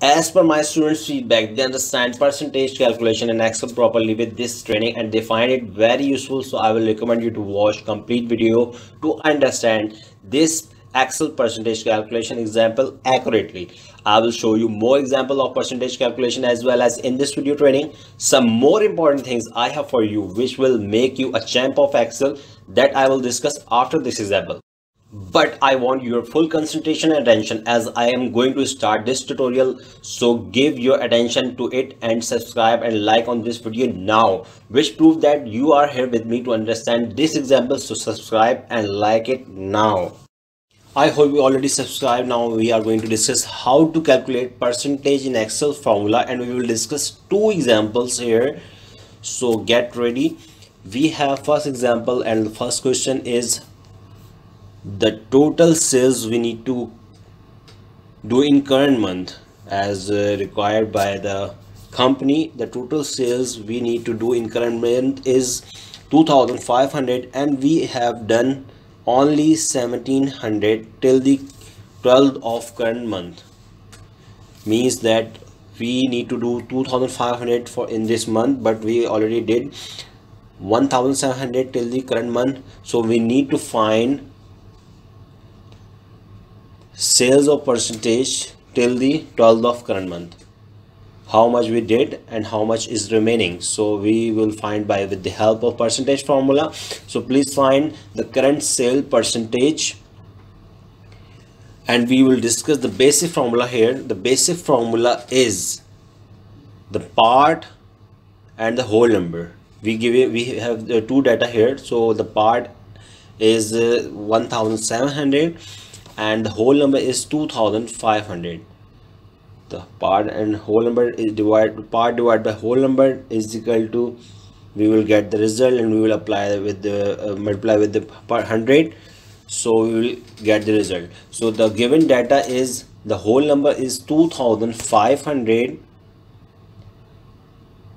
As per my students' feedback, they understand percentage calculation in Excel properly with this training and they find it very useful. So I will recommend you to watch complete video to understand this Excel percentage calculation example accurately. I will show you more example of percentage calculation as well as in this video training some more important things I have for you which will make you a champ of Excel that I will discuss after this example. But I want your full concentration and attention as I am going to start this tutorial. So give your attention to it and subscribe and like on this video now, which proves that you are here with me to understand this example. So subscribe and like it now. I hope you already subscribed. Now we are going to discuss how to calculate percentage in Excel formula and we will discuss two examples here. So get ready. We have first example and the first question is the total sales we need to do in current month as required by the company. The total sales we need to do in current month is 2500 and we have done only 1700 till the 12th of current month. Means that we need to do 2500 for in this month, but we already did 1700 till the current month. So we need to find sales of percentage till the 12th of current month, how much we did and how much is remaining. So we will find by with the help of percentage formula. So please find the current sale percentage and we will discuss the basic formula here. The basic formula is the part and the whole number. We have the two data here. So the part is 1700 and the whole number is 2500. The part and whole number is part divided by whole number is equal to, we will get the result and we will apply with the multiply with the 100. So we will get the result. So the given data is the whole number is 2500.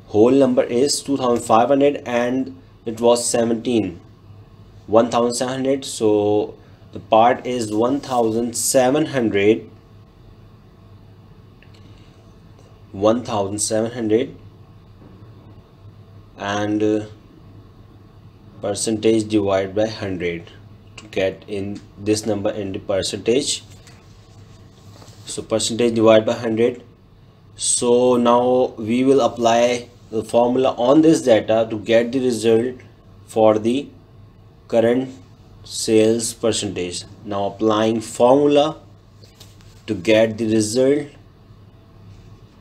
Whole number is 2500 and it was 1700. So the part is 1700 and percentage divided by 100 to get in this number in the percentage. So percentage divided by 100. So now we will apply the formula on this data to get the result for the current sales percentage. Now applying formula to get the result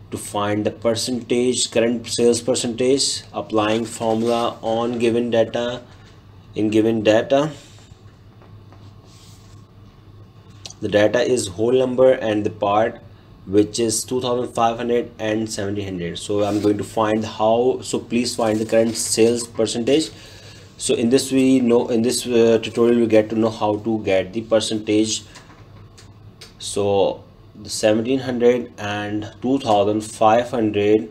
to find the percentage, current sales percentage, applying formula on given data. In given data, the data is whole number and the part which is 2500 and 1700. So I'm going to find how. So please find the current sales percentage. So in this tutorial we get to know how to get the percentage. So the 1700 and 2500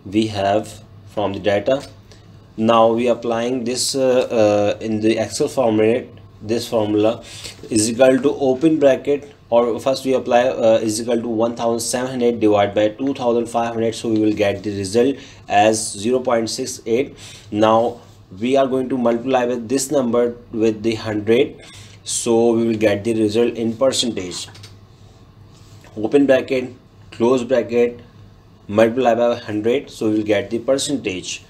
we have from the data. Now we applying this in the Excel format. This formula is equal to open bracket, or first we apply is equal to 1700 divided by 2500. So we will get the result as 0.68. Now we are going to multiply with this number with the 100. So we will get the result in percentage. Open bracket, close bracket, multiply by 100. So we will get the percentage.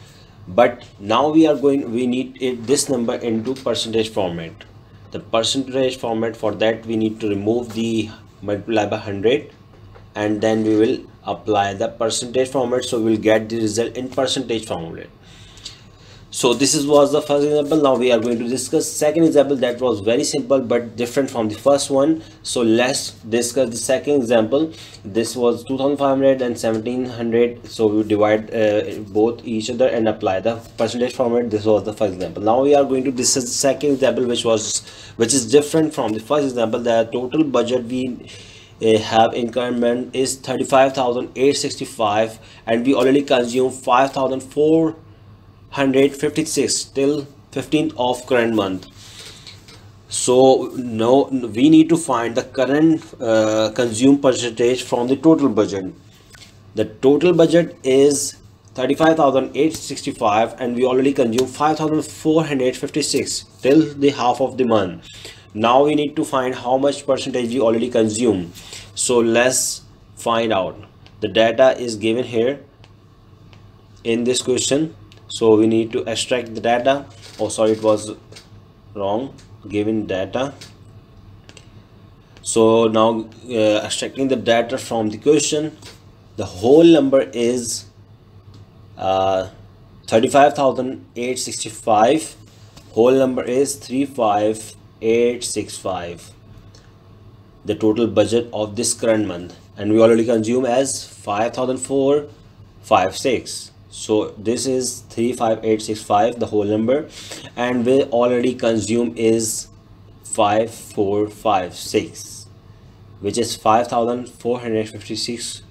But now we need this number into percentage format. The percentage format, for that we need to remove the multiply by 100 and then we will apply the percentage format. So we will get the result in percentage format. So this was the first example. Now we are going to discuss second example that was very simple but different from the first one. So let's discuss the second example. This was 2500 and 1700. So we divide both each other and apply the percentage format. This was the first example. Now we are going to discuss the second example which is different from the first example. The total budget we have in current month is 35,865 and we already consume 5,456 till 15th of current month. So now we need to find the current consumed percentage from the total budget. The total budget is 35,865 and we already consumed 5,456 till the half of the month. Now we need to find how much percentage we already consume. So let's find out. The data is given here in this question, so we need to extract the data. Oh sorry, it was wrong, given data. So now extracting the data from the question, the whole number is 35,865. whole number is 35,865, the total budget of this current month, and we already consume as 5,456. So this is 35,865, the whole number, and we already consume is 5,456, which is 5,456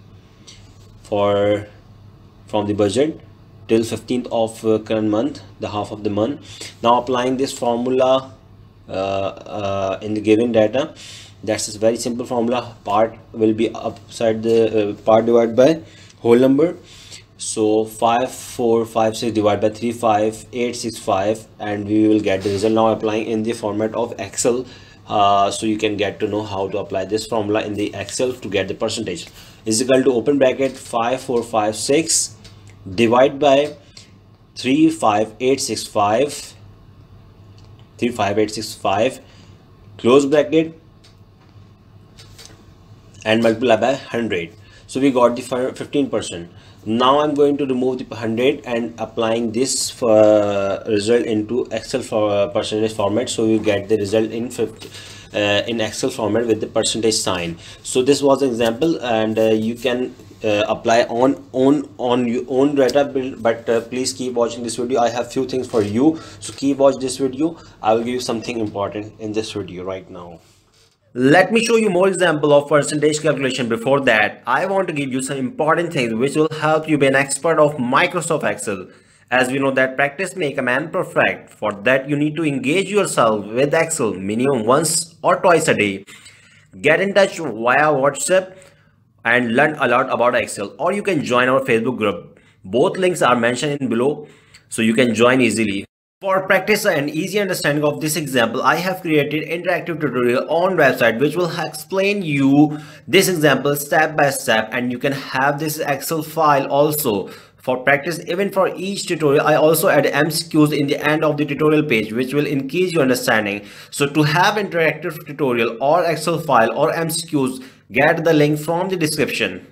from the budget till 15th of current month, the half of the month. Now applying this formula in the given data, that's a very simple formula. Part will be upside the part divided by whole number. So 5,456 divided by 35,865 and we will get the result. Now applying in the format of Excel, so you can get to know how to apply this formula in the Excel to get the percentage. Is equal to open bracket 5,456 divide by 35,865 close bracket and multiply by 100. So we got the 15%. Now I'm going to remove the 100 and applying this result into Excel for percentage format, so you get the result in Excel format with the percentage sign. So this was an example, and you can apply on your own data build, but please keep watching this video. I have few things for you, so keep watch this video. I will give you something important in this video right now. Let me show you more example of percentage calculation. Before that, I want to give you some important things which will help you be an expert of Microsoft Excel. As we know that practice make a man perfect. For that, you need to engage yourself with Excel minimum once or twice a day. Get in touch via WhatsApp and learn a lot about Excel, or you can join our Facebook group. Both links are mentioned in below, so you can join easily. For practice and easy understanding of this example, I have created interactive tutorial on website which will explain you this example step by step, and you can have this Excel file also for practice. Even for each tutorial, I also add MCQs in the end of the tutorial page which will increase your understanding. So to have interactive tutorial or Excel file or MCQs, get the link from the description.